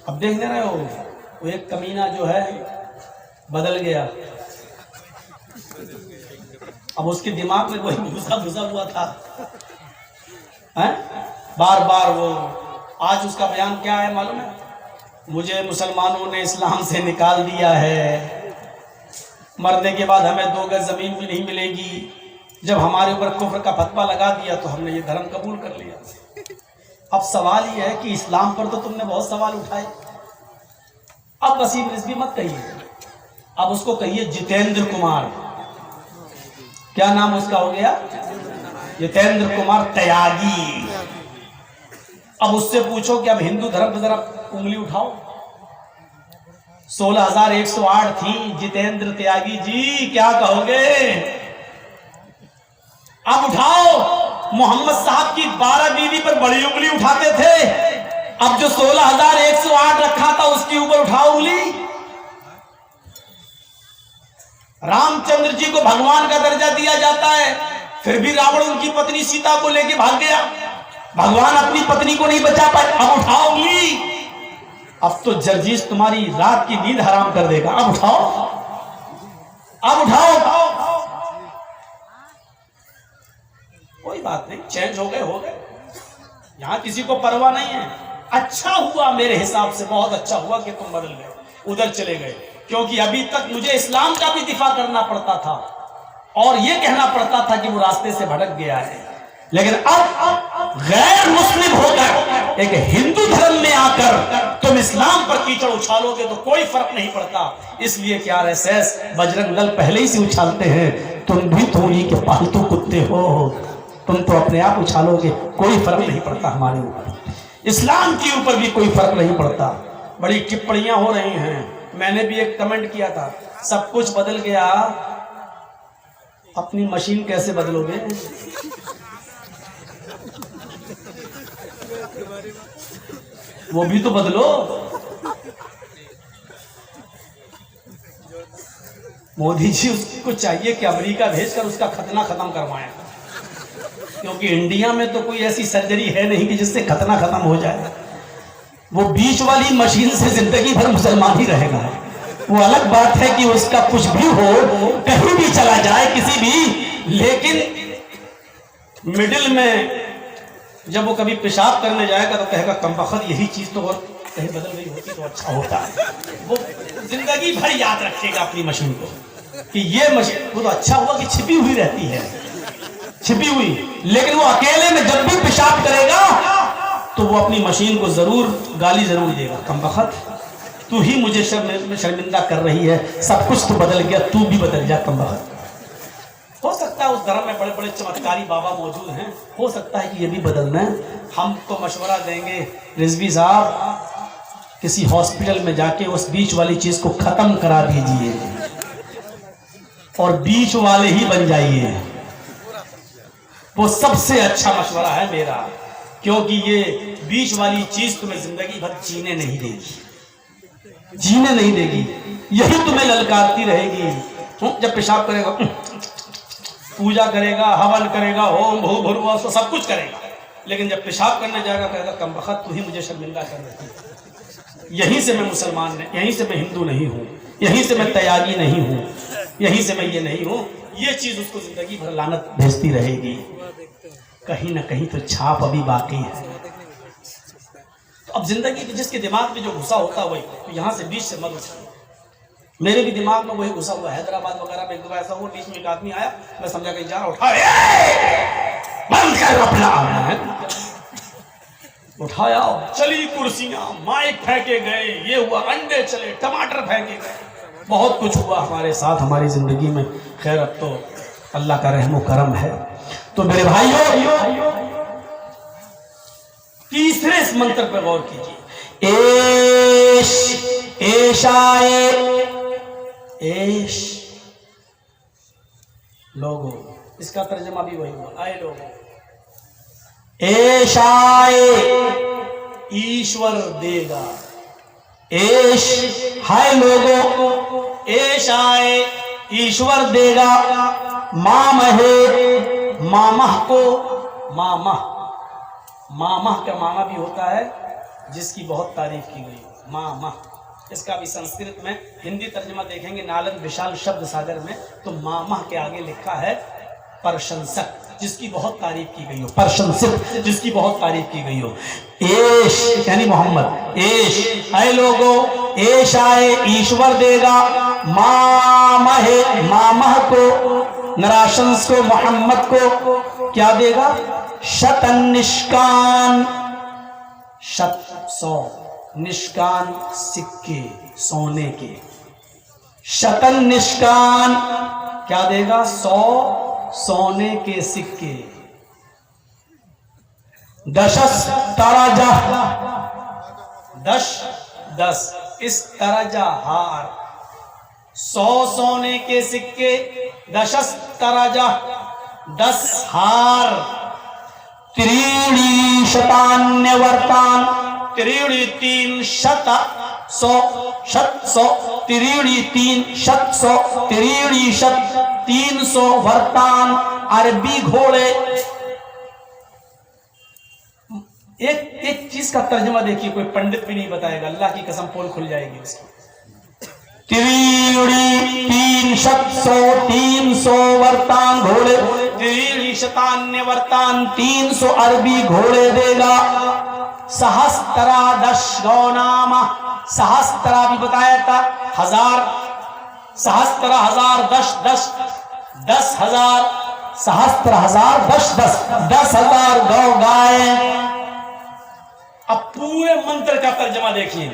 अब देख रहे हो वो एक कमीना जो है बदल गया। अब उसके दिमाग में कोई घुसा हुआ था है? बार बार वो आज उसका बयान क्या है मालूम है? मुझे मुसलमानों ने इस्लाम से निकाल दिया है, मरने के बाद हमें 2 गज जमीन भी नहीं मिलेगी। जब हमारे ऊपर कुफ्र का फतवा लगा दिया तो हमने ये धर्म कबूल कर लिया। अब सवाल ये है कि इस्लाम पर तो तुमने बहुत सवाल उठाए, अब वसीम रिजवी मत कहिए, अब उसको कहिए जितेंद्र कुमार। क्या नाम उसका हो गया? जितेंद्र कुमार त्यागी। अब उससे पूछो कि अब हिंदू धर्म पर जरा उंगली उठाओ। 16,108 थी। जितेंद्र त्यागी जी क्या कहोगे? अब उठाओ। मोहम्मद साहब की 12 बीवी पर बड़ी उंगली उठाते थे, अब जो 16,108 रखा था उसके ऊपर उठाओ उंगली। रामचंद्र जी को भगवान का दर्जा दिया जाता है, फिर भी रावण उनकी पत्नी सीता को लेके भाग गया, भगवान अपनी पत्नी को नहीं बचा पाए। अब उठाओ उंगली। अब तो जर्जीस तुम्हारी रात की नींद हराम कर देगा। अब उठाओ, अब उठाओ। कोई बात नहीं, चेंज हो गए, यहां किसी को परवाह नहीं है। अच्छा हुआ मेरे हिसाब से, बहुत अच्छा हुआ कि तुम बदल गए, उधर चले गए, क्योंकि अभी तक मुझे इस्लाम का भी दिफा करना पड़ता था और यह कहना पड़ता था कि वो रास्ते से भटक गया है। लेकिन अब गैर मुस्लिम होकर एक हिंदू धर्म में आकर तुम इस्लाम पर कीचड़ उछालोगे तो कोई फर्क नहीं पड़ता। इसलिए कि आरएसएस बजरंग दल पहले ही से उछालते हैं, तुम भी तो उन्हीं के पालतू कुत्ते हो, तुम तो अपने आप उछालोगे, कोई फर्क नहीं पड़ता हमारे ऊपर, इस्लाम के ऊपर भी कोई फर्क नहीं पड़ता। बड़ी टिप्पणियां हो रही हैं, मैंने भी एक कमेंट किया था, सब कुछ बदल गया, अपनी मशीन कैसे बदलोगे? वो भी तो बदलो। मोदी जी उसको चाहिए कि अमेरिका भेजकर उसका खतना खत्म करवाएं, क्योंकि इंडिया में तो कोई ऐसी सर्जरी है नहीं कि जिससे खतना खत्म हो जाए। वो बीच वाली मशीन से जिंदगी भर मुसलमान ही रहेगा। वो अलग बात है कि उसका कुछ भी हो, कहीं भी चला जाए किसी भी, लेकिन मिडिल में जब वो कभी पेशाब करने जाएगा तो कहेगा कमबख्त यही चीज तो और कहीं बदल गई होती तो अच्छा होता है। वो जिंदगी भर याद रखेगा अपनी मशीन को कि ये मशीन, वो तो अच्छा हुआ कि छिपी हुई रहती है, छिपी हुई, लेकिन वो अकेले में जब भी पेशाब करेगा तो वो अपनी मशीन को जरूर गाली जरूर देगा, कमबख्त तू ही मुझे शर्मिंदा कर रही है, सब कुछ तो बदल गया, तू भी बदल जा कमबख्त। हो सकता है उस धर्म में बड़े बड़े चमत्कारी बाबा मौजूद हैं, हो सकता है कि ये भी बदलना है। हम तो मशवरा देंगे रिजवी साहब, किसी हॉस्पिटल में जाके उस बीच वाली चीज को खत्म करा दीजिए और बीच वाले ही बन जाइए, वो सबसे अच्छा मशवरा है मेरा, क्योंकि ये बीच वाली चीज तुम्हें जिंदगी भर जीने नहीं देगी, जीने नहीं देगी, यही तुम्हें ललकारती रहेगी। जब पेशाब करेगा, पूजा करेगा, हवन करेगा, होम भूर्भुवः स्वः सब कुछ करेगा, लेकिन जब पेशाब करने जाएगा कहेगा कमबख्त तू ही मुझे शर्मिंदा कर रही है, यहीं से मैं मुसलमान नहीं, यहीं से मैं हिंदू नहीं हूँ, यहीं से मैं त्यागी नहीं हूँ, यहीं से मैं ये नहीं हूँ। ये चीज उसको जिंदगी भर लानत भेजती रहेगी, कहीं ना कहीं तो छाप अभी बाकी है। तो अब जिंदगी जिसके दिमाग में जो घुसा होता है वही, तो यहाँ से बीच से मत उछालो। मेरे भी दिमाग में वही घुसा हुआ, हैदराबाद वगैरह में एक दो ऐसा हुआ, बीच में एक आदमी आया, मैं समझा कहीं जा रहा, उठाया, चली कुर्सियां, माइक फेंके गए, ये हुआ, अंडे चले, टमाटर फेंके गए, बहुत कुछ हुआ हमारे साथ हमारी जिंदगी में। खैर अब तो अल्लाह का रहमो करम है। तो मेरे भाइयों, तीसरे इस मंत्र पर गौर कीजिए, एश लोगो, इसका तर्जमा भी वही हुआ, आए लोगो, एशाए ईश्वर देगा, एश हाय लोगो, एशाए ईश्वर देगा, मामहे मामह को, मामह का माना भी होता है जिसकी बहुत तारीफ की गई। मामा, इसका भी संस्कृत में हिंदी तर्जुमा देखेंगे नालंद विशाल शब्द सागर में, तो मामा के आगे लिखा है प्रशंसक, जिसकी बहुत तारीफ की गई हो, प्रशंसित जिसकी बहुत तारीफ की गई हो। एश यानी मोहम्मद, एश आए लोगो, एश आए ईश्वर देगा, मामहे मामह को, नराशंस को, मोहम्मद को क्या देगा? शतन निष्कान, शत 100, निष्कान सिक्के सोने के, शतन निष्कान क्या देगा? 100 सोने के सिक्के। दशस तराजा, 10 इस तराजा हार, 100 सोने के सिक्के, दशस तराजा 10 हार, त्रीणी शतान्य वर्तान, त्रीणी 3 शत 100, शत 100, त्रीणी 3 शत 100, त्रीणी शत 300 वर्तान, अरबी घोड़े। एक चीज का तर्जुमा देखिए, कोई पंडित भी नहीं बताएगा, अल्लाह की कसम पोल खुल जाएगी उसकी। त्रीणी 3 शत 100, 300 वर्तान घोड़े, त्रीणी शतान्य वर्तान 300 अरबी घोड़े देगा। सहस्त्रा 10 गौनामा, सहस्त्रा भी बताया था 1000, सहस्त्र 1000 10 10,000, सहस्त्र 1000 10,000 गौ गाय। अब पूरे मंत्र का तर्जुमा देखिए,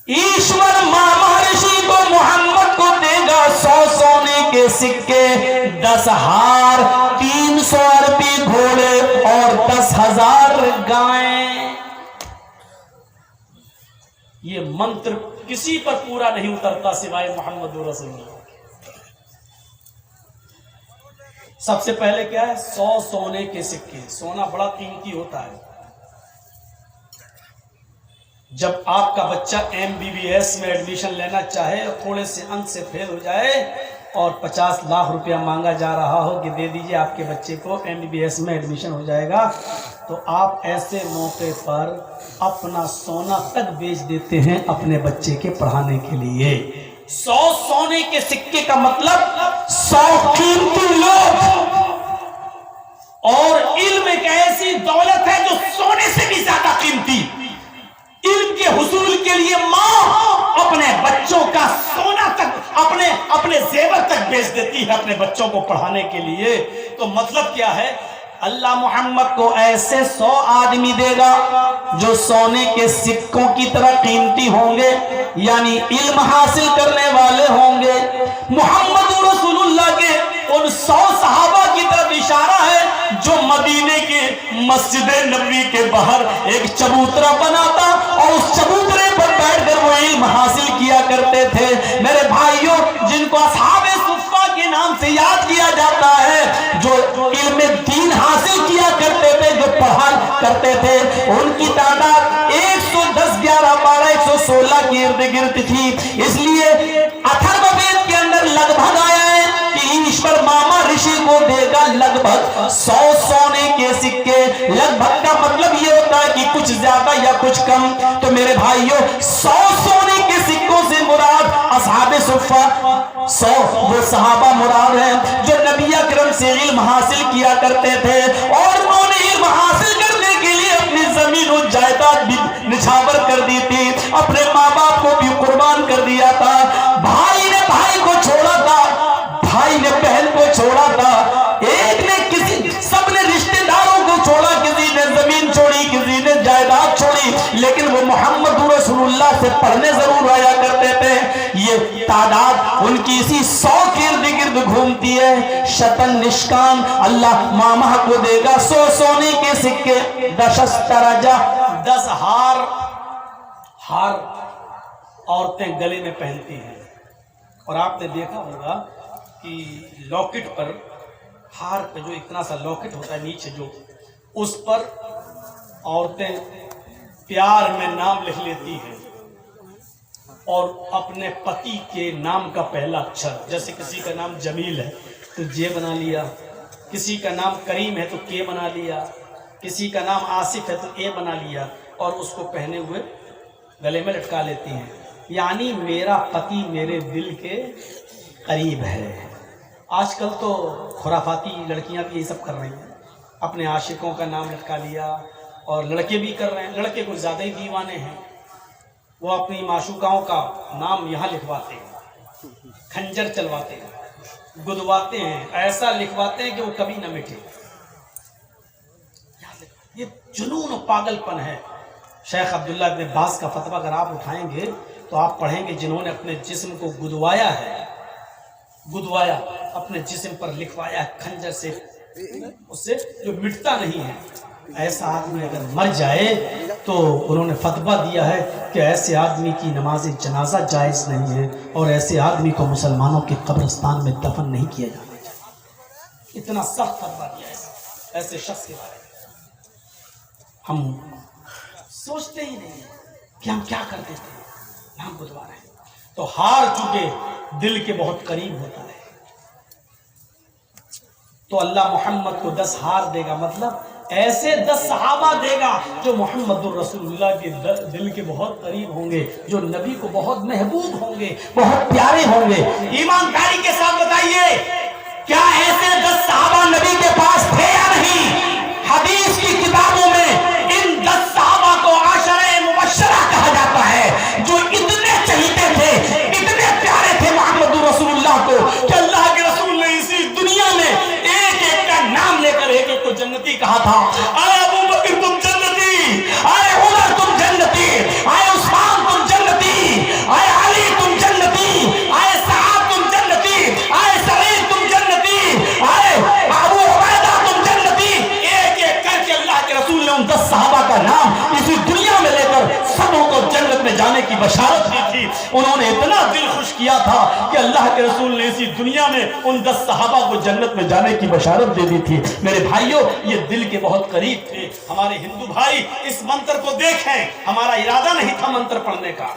ईश्वर महर्षि को मोहम्मद को देगा 100 सोने के सिक्के, 10 हार, 300 अरबी घोड़े और 10,000 गायें। ये मंत्र किसी पर पूरा नहीं उतरता सिवाय मोहम्मद रसूलुल्लाह। सबसे पहले क्या है? 100 सोने के सिक्के। सोना बड़ा कीमती होता है। जब आपका बच्चा MBBS में एडमिशन लेना चाहे और थोड़े से अंक से फेल हो जाए और 50 लाख रुपया मांगा जा रहा हो कि दे दीजिए आपके बच्चे को MBBS में एडमिशन हो जाएगा, तो आप ऐसे मौके पर अपना सोना तक बेच देते हैं अपने बच्चे के पढ़ाने के लिए। 100 सोने के सिक्के का मतलब 100 कीमती लोग। और इल्म एक ऐसी दौलत है जो सोने से भी ज्यादा कीमती। इल्म के हुसूल के लिए मां अपने बच्चों का सोना तक, अपने जेवर तक बेच देती है अपने बच्चों को पढ़ाने के लिए। तो मतलब क्या है? अल्लाह मोहम्मद को ऐसे 100 आदमी देगा जो सोने के सिक्कों की तरह कीमती होंगे, यानी इल्म हासिल करने वाले होंगे। मोहम्मद रसूलुल्लाह के उन 100 सहाबा की तरफ इशारा है जो मदीने के मस्जिद नबवी के बाहर एक चबूतरा बनाता और उस चबूतरे पर बैठकर वो इल्म हासिल किया करते थे। मेरे भाइयों, जिनको असहाबे सुफ़्फ़ा के नाम से याद किया जाता है, जो इल्म दीन हासिल किया करते थे, जो पढ़ा करते थे, उनकी तादाद 110, 11, 12, 116 के इर्द गिर्द थी। इसलिए अथर्ववेद के अंदर लगभग आया है कि ईश्वर मामा ऋषि को देगा लगभग 100 सोने के सिक्के। लगभग का मतलब ये होता है कि कुछ ज्यादा या कुछ कम। तो मेरे भाइयों, 100 सोने के सिक्कों से मुराद असहाबे सुफ़्फ़ा, 100 वो सहाबा मुराद हैं जो नबी अकरम से इल्म हासिल किया करते थे और उन्होंने इल्म हासिल करने के लिए अपनी जमीन और जायदाद भी निछावर कर दी थी, अपने माँ बाप को भी कुर्बान कर दिया था, भाई ने भाई को छोड़ा था, भाई ने बहन को छोड़ा था, एक ने किसी, सबने रिश्तेदारों को छोड़ा, किसी ने जमीन छोड़ी, किसी ने जायदाद छोड़ी, लेकिन वो मोहम्मद रसूलुल्लाह से पढ़ने जरूर आया करते थे। ये तादाद उनकी इसी 100 के इर्द गिर्द घूमती है। शतन निष्कान, अल्लाह मामा को देगा 100 सोने के सिक्के, 10 तरजा, 10 हार। हार औरतें गले में पहनती हैं और आपने देखा होगा कि लॉकेट पर, हार पे जो इतना सा लॉकेट होता है नीचे, जो उस पर औरतें प्यार में नाम लिख लेती हैं और अपने पति के नाम का पहला अक्षर, जैसे किसी का नाम जमील है तो जे बना लिया, किसी का नाम करीम है तो के बना लिया, किसी का नाम आसिफ है तो ए बना लिया और उसको पहने हुए गले में लटका लेती हैं, यानी मेरा पति मेरे दिल के करीब है। आजकल तो खुराफाती लड़कियां भी यही सब कर रही हैं, अपने आशिकों का नाम लटका लिया, और लड़के भी कर रहे हैं। लड़के कुछ ज़्यादा ही दीवाने हैं, वो अपनी माशूकाओं का नाम यहाँ लिखवाते हैं, खंजर चलवाते हैं, गुदवाते हैं, ऐसा लिखवाते हैं कि वो कभी ना मिटे। ये जुनून और पागलपन है। शेख अब्दुल्ला इब्न बास का फतवा अगर आप उठाएंगे तो आप पढ़ेंगे, जिन्होंने अपने जिस्म को गुदवाया है, गुदवाया, अपने जिस्म पर लिखवाया खंजर से, उससे जो मिटता नहीं है, ऐसा आदमी अगर मर जाए तो उन्होंने फतवा दिया है कि ऐसे आदमी की नमाज जनाजा जायज़ नहीं है, और ऐसे आदमी को मुसलमानों के कब्रिस्तान में दफन नहीं किया जाना चाहिए। इतना सख्त फतवा दिया है ऐसे शख्स के बारे में। हम सोचते ही नहीं कि हम क्या करते थे, हम गुदवा रहे हैं। तो हार चुके दिल के बहुत करीब होता है, तो अल्लाह मोहम्मद को 10 हार देगा, मतलब ऐसे 10 सहाबा देगा जो मोहम्मदुर रसूलुल्लाह के दिल के बहुत करीब होंगे, जो नबी को बहुत महबूब होंगे, बहुत प्यारे होंगे। ईमानदारी के साथ बताइए, क्या ऐसे 10 सहाबा नबी के पास थे या नहीं? हदीस की किताबों में इन 10 सहाबा को आशरे मुबश्शरा कहा जाता है, जो इतने चहीते थे, इतने प्यारे थे मोहम्मदुर रसूलुल्लाह को कि अल्लाह के रसूल ने इसी दुनिया में एक एक का नाम लेकर एक एक को जन्नती कहा था। आए अबू बकर तुम जन्नती, आए उमर तुम जन्नती, आए उस्मान तुम जन्नती, आए अली तुम जन्नती, आए साहब तुम जन्नती, आए सईद तुम जन्नती, आए अबू उबैदा तुम जन्नती। एक एक करके अल्लाह के रसूल ने उन 10 सहाबा का नाम इसी दुनिया में लेकर सबों को जन्नत में जाने की बशारत दी थी। उन्होंने इतना दिल खुश किया था कि अल्लाह के रसूल ने इसी दुनिया में उन 10 सहाबा को जन्नत में जाने की बशारत दे दी थी। मेरे भाइयों, ये दिल के बहुत करीब थे। हमारे हिंदू भाई इस मंत्र को देखें, हमारा इरादा नहीं था मंत्र पढ़ने का।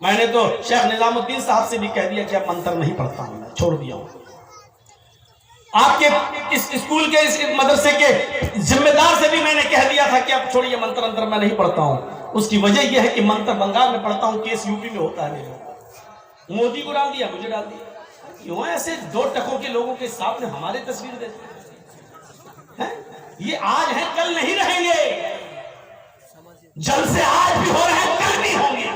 मैंने तो शेख निजामुद्दीन साहब से भी कह दिया कि अब मंत्र नहीं पढ़ता हूं, मैं छोड़ दिया हूं। आपके इस स्कूल के, इस मदरसे के जिम्मेदार से भी मैंने कह दिया था कि अब छोड़िए मंत्र अंतर मैं नहीं पढ़ता हूं। उसकी वजह यह है कि मंत्र बंगाल में पढ़ता हूं, केस यूपी में होता है। मोदी को डाल दिया, मुझे डाल दिया। क्यों ऐसे 2 टकों के लोगों के सामने हमारे तस्वीर देते हैं? ये आज है, कल नहीं रहेंगे। जल से आज भी हो रहे हैं, कल भी होंगे।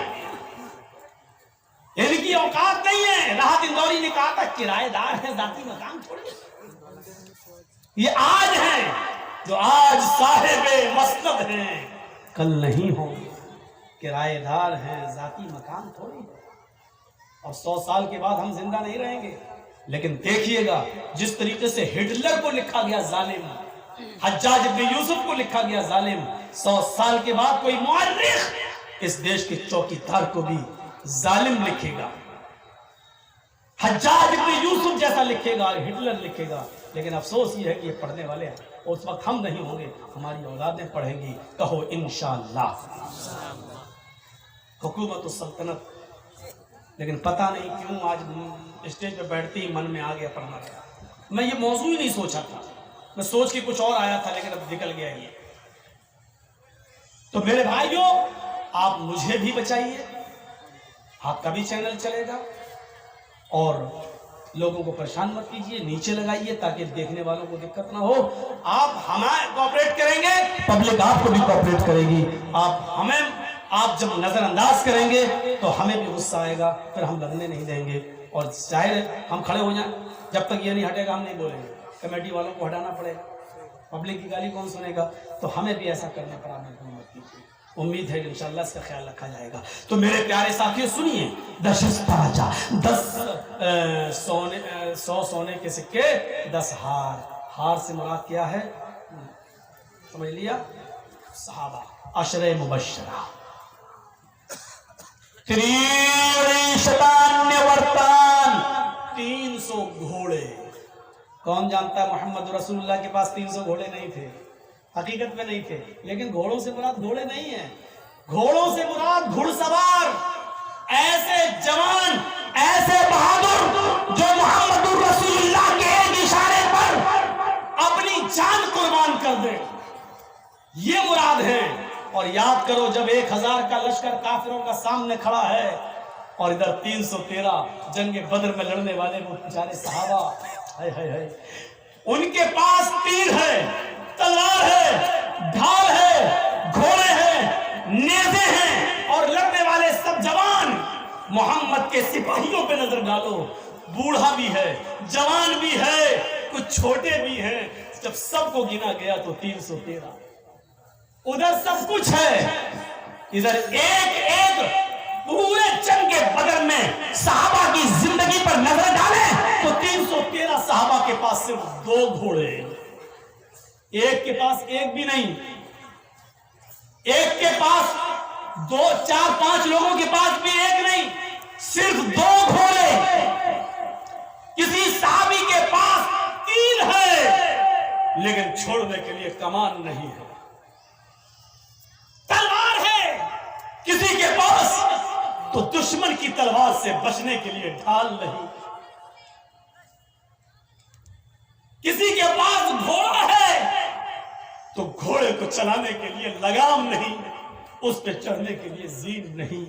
इनकी औकात नहीं है। राहत इंदौरी ने कहा था किराएदार है, जाती मकान थोड़ी। ये आज हैं जो आज साहिबे मसनद हैं, कल नहीं होंगे। किराएदार हैं, जाती मकान थोड़ी। और 100 साल के बाद हम जिंदा नहीं रहेंगे। लेकिन देखिएगा, जिस तरीके से हिटलर को लिखा गया जालिम, हज्जाज इब्न यूसुफ को लिखा गया जालिम, 100 साल के बाद कोई मुअर्रिख इस देश के चौकीदार को भी जालिम लिखेगा। हज्जाज इब्न यूसुफ जैसा लिखेगा, हिटलर लिखेगा। लेकिन अफसोस ये है कि ये पढ़ने वाले हैं, उस वक्त हम नहीं होंगे, हमारी औलादें पढ़ेंगी। कहो इंशाअल्लाह। हुकूमत और सल्तनत। लेकिन पता नहीं क्यों आज स्टेज पे बैठते ही मन में आ गया पढ़ना का। मैं ये मौजू ही नहीं सोचा था, मैं सोच के कुछ और आया था, लेकिन अब निकल गया ये। तो मेरे भाइयों, आप मुझे भी बचाइए, आपका भी चैनल चलेगा, और लोगों को परेशान मत कीजिए, नीचे लगाइए ताकि देखने वालों को दिक्कत ना हो। आप हमें कोऑपरेट करेंगे, पब्लिक आपको भी कोऑपरेट करेगी। आप जब नजरअंदाज करेंगे तो हमें भी गुस्सा आएगा, फिर हम लगने नहीं देंगे। और चाहे हम खड़े हो जाएं, जब तक ये नहीं हटेगा हम नहीं बोलेंगे। कमेटी वालों को हटाना पड़ेगा, पब्लिक की गाली कौन सुनेगा? तो हमें भी ऐसा करने पर आप मत कीजिए। उम्मीद है कि इंशाअल्लाह इसका ख्याल रखा जाएगा। तो मेरे प्यारे साथियों सुनिए, 10 सोने के सिक्के 10 हार। हार से मुराद क्या है समझ लिया? सहाबा, अशरे मुबश्शरा। 300 घोड़े। कौन जानता है मोहम्मद रसूलुल्लाह के पास 300 घोड़े नहीं थे, हकीकत में नहीं थे। लेकिन घोड़ों से मुराद घोड़े नहीं है, घोड़ों से मुराद घुड़सवार, ऐसे जवान, ऐसे बहादुर जो मोहम्मद रसूलुल्लाह के एक इशारे पर अपनी जान कुर्बान कर दे, ये मुराद है। और याद करो जब 1000 का लश्कर काफिरों का सामने खड़ा है और इधर 313 जंग बदर में लड़ने वाले वो बेचारे सहाबा, हाय हाय हाय, उनके पास तीर है, तलवार है, ढाल है, घोड़े हैं, नेज़े हैं और लड़ने वाले सब जवान। मोहम्मद के सिपाहियों पे नजर डालो, बूढ़ा भी है, जवान भी है, कुछ छोटे भी हैं। जब सबको गिना गया तो 313। उधर सब कुछ है, इधर एक एक पूरे जंग के बदर में सहाबा की जिंदगी पर नजर डाले तो 313 सहाबा के पास सिर्फ 2 घोड़े, एक के पास एक भी नहीं, एक के पास 2 4 5 लोगों के पास भी एक नहीं, सिर्फ 2 घोड़े। किसी सहाबी के पास 3 है लेकिन छोड़ने के लिए कमान नहीं है, तलवार है किसी के पास तो दुश्मन की तलवार से बचने के लिए ढाल नहीं, किसी के पास घोड़ा है तो घोड़े को चलाने के लिए लगाम नहीं, उस पे चढ़ने के लिए जीन नहीं।